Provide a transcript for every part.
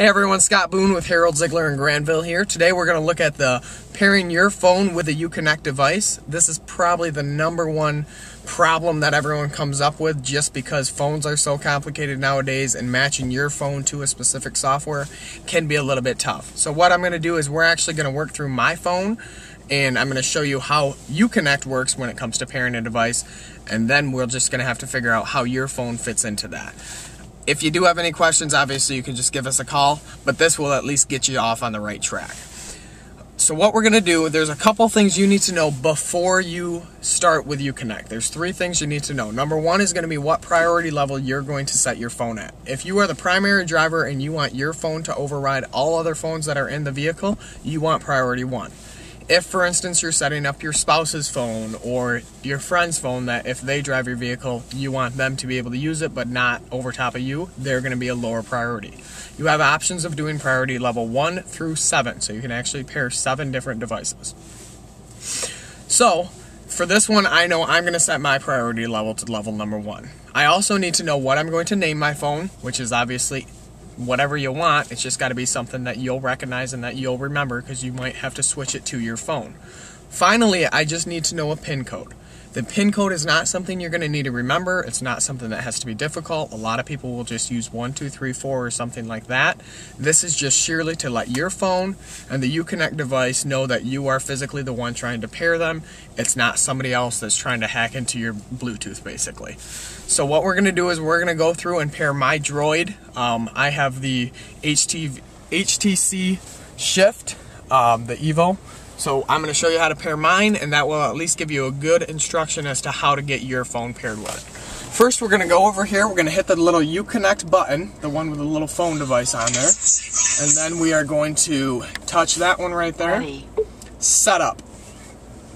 Hey everyone, Scott Boone with Harold Ziegler in Granville here. Today we're going to look at the pairing your phone with a Uconnect device. This is probably the #1 problem that everyone comes up with just because phones are so complicated nowadays and matching your phone to a specific software can be a little bit tough. So what I'm going to do is we're actually going to work through my phone and I'm going to show you how Uconnect works when it comes to pairing a device, and then we're just going to have to figure out how your phone fits into that. If you do have any questions, obviously you can just give us a call, but this will at least get you off on the right track. So what we're going to do, there's a couple things you need to know before you start with Uconnect. There's 3 things you need to know. Number 1 is going to be what priority level you're going to set your phone at. If you are the primary driver and you want your phone to override all other phones that are in the vehicle, you want priority 1. If, for instance, you're setting up your spouse's phone or your friend's phone that if they drive your vehicle, you want them to be able to use it but not over top of you, they're going to be a lower priority. You have options of doing priority level 1 through 7, so you can actually pair 7 different devices. So, for this one, I know I'm going to set my priority level to level number 1. I also need to know what I'm going to name my phone, which is obviously whatever you want. It's just got to be something that you'll recognize and that you'll remember because you might have to switch it to your phone. Finally, I just need to know a PIN code. The PIN code is not something you're going to need to remember. It's not something that has to be difficult. A lot of people will just use 1, 2, 3, 4 or something like that. This is just sheerly to let your phone and the Uconnect device know that you are physically the one trying to pair them. It's not somebody else that's trying to hack into your Bluetooth, basically. So what we're going to do is we're going to go through and pair my Droid. I have the HTC Shift, the Evo. So I'm going to show you how to pair mine, and that will at least give you a good instruction as to how to get your phone paired with it. First, we're going to go over here. We're going to hit the little Uconnect button, the one with the little phone device on there. And then we are going to touch that one right there. Ready. Setup.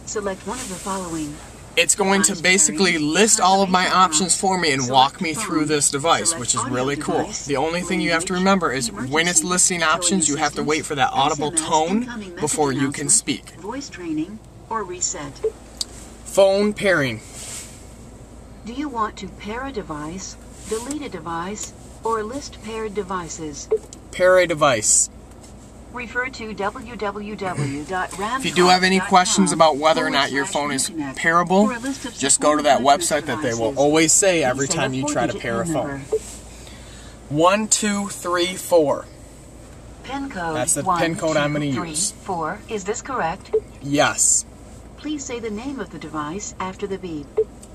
Select one of the following. It's going to basically list all of my options for me and walk me through this device, which is really cool. The only thing you have to remember is when it's listing options, you have to wait for that audible tone before you can speak. Voice training or reset. Phone pairing. Do you want to pair a device, delete a device, or list paired devices? Pair a device. Refer to www.ramtalk.com. If you do have any questions about whether or not your phone is pairable, just go to that website that they will always say every time you try to pair a phone. 1, 2, 3, 4. PIN code. That's the PIN code I'm going to use. 4. Is this correct? Yes. Please say the name of the device after the beep.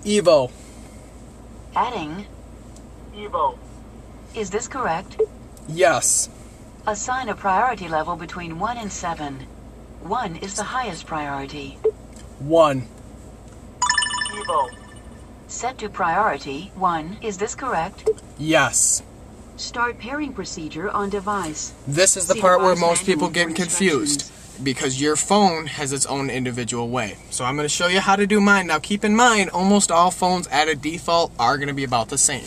Evo. Adding. Evo. Is this correct? Yes. Assign a priority level between 1 and 7. 1 is the highest priority. 1. Evo. Set to priority 1. Is this correct? Yes. Start pairing procedure on device. This is the part where most people get confused because your phone has its own individual way. So I'm going to show you how to do mine. Now keep in mind, almost all phones at a default are going to be about the same.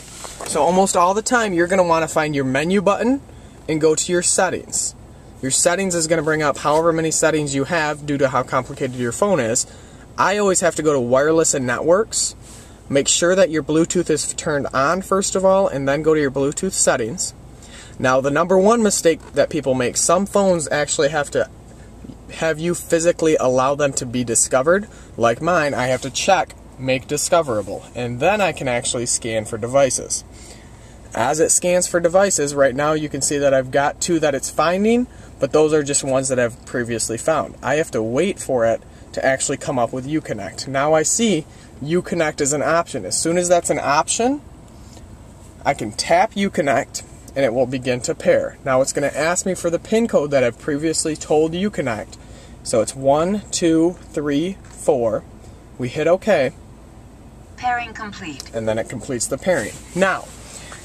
So almost all the time you're going to want to find your menu button and go to your settings. Your settings is going to bring up however many settings you have due to how complicated your phone is. I always have to go to wireless and networks. Make sure that your Bluetooth is turned on first of all, and then go to your Bluetooth settings. Now the #1 mistake that people make, some phones actually have to have you physically allow them to be discovered. Like mine, I have to check make discoverable, and then I can actually scan for devices. As it scans for devices, right now you can see that I've got 2 that it's finding, but those are just ones that I've previously found. I have to wait for it to actually come up with Uconnect. Now I see Uconnect is an option. As soon as that's an option, I can tap Uconnect and it will begin to pair. Now it's going to ask me for the PIN code that I've previously told Uconnect. So it's 1, 2, 3, 4. We hit OK. Pairing complete. And then it completes the pairing. Now,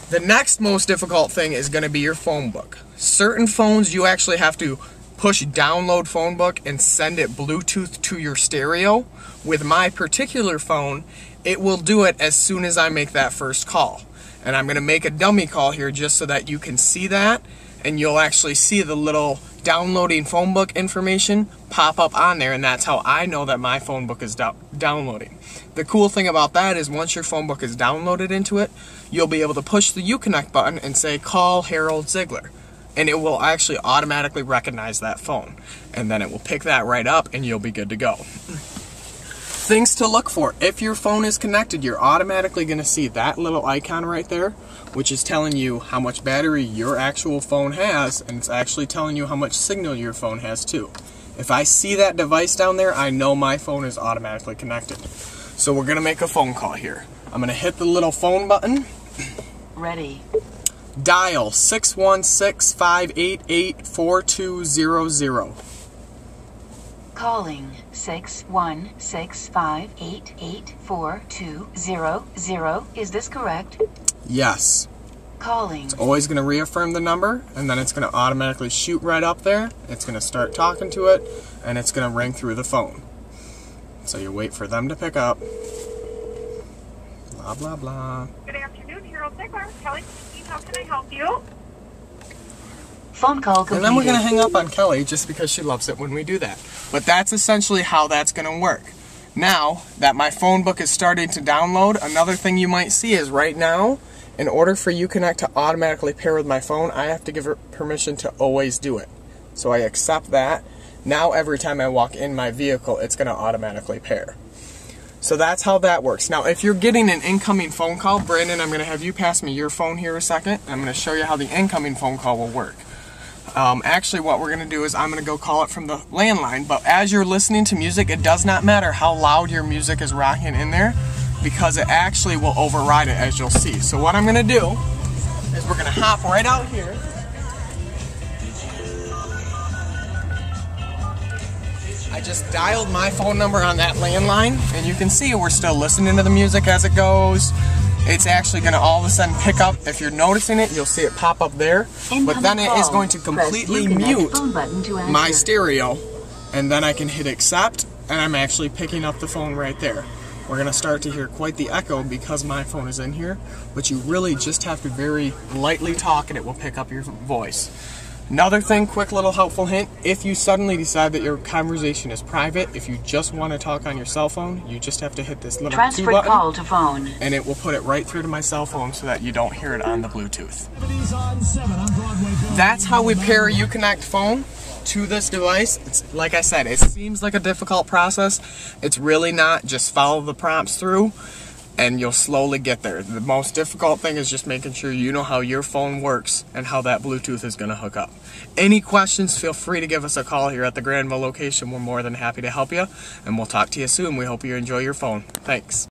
the next most difficult thing is going to be your phone book. Certain phones you actually have to push download phone book and send it Bluetooth to your stereo. With my particular phone, it will do it as soon as I make that first call. And I'm going to make a dummy call here just so that you can see that, and you'll actually see the little downloading phone book information pop up on there, and that's how I know that my phone book is downloading. The cool thing about that is once your phone book is downloaded into it, you'll be able to push the Uconnect button and say, call Harold Ziegler. and it will actually automatically recognize that phone. And then it will pick that right up and you'll be good to go. Things to look for. If your phone is connected, you're automatically going to see that little icon right there, which is telling you how much battery your actual phone has, and it's actually telling you how much signal your phone has too. If I see that device down there, I know my phone is automatically connected. So we're going to make a phone call here. I'm going to hit the little phone button. Ready. Dial 616-588-4200. Calling 616-588-4200. Is this correct? Yes. Calling. Always going to reaffirm the number, and then it's going to automatically shoot right up there. It's going to start talking to it, and it's going to ring through the phone. So you wait for them to pick up. Blah, blah, blah. Good afternoon, Harold Ziegler. Kelly speaking. How can I help you? Phone call completed. And then we're going to hang up on Kelly just because she loves it when we do that. But that's essentially how that's going to work. Now that my phone book is starting to download, another thing you might see is right now, in order for Uconnect to automatically pair with my phone, I have to give it permission to always do it. So I accept that. Now every time I walk in my vehicle, it's going to automatically pair. So that's how that works. Now if you're getting an incoming phone call, Brandon, I'm going to have you pass me your phone here a second. I'm going to show you how the incoming phone call will work. Actually, what we're going to do is I'm going to go call it from the landline, but as you're listening to music, it does not matter how loud your music is rocking in there, because it actually will override it, as you'll see. So what I'm going to do is we're going to hop right out here. I just dialed my phone number on that landline, and you can see we're still listening to the music as it goes. It's actually going to all of a sudden pick up. If you're noticing it, you'll see it pop up there. But then it is going to completely mute my stereo, and then I can hit accept, and I'm actually picking up the phone right there. We're going to start to hear quite the echo because my phone is in here, but you really just have to very lightly talk and it will pick up your voice. Another thing, quick little helpful hint, if you suddenly decide that your conversation is private, if you just want to talk on your cell phone, you just have to hit this little Transfer button, call to phone. and it will put it right through to my cell phone so that you don't hear it on the Bluetooth. That's how we pair a Uconnect phone to this device. It's like I said, it seems like a difficult process. It's really not. Just follow the prompts through and you'll slowly get there. The most difficult thing is just making sure you know how your phone works and how that Bluetooth is going to hook up. Any questions, feel free to give us a call here at the Granville location. We're more than happy to help you, and we'll talk to you soon. We hope you enjoy your phone. Thanks.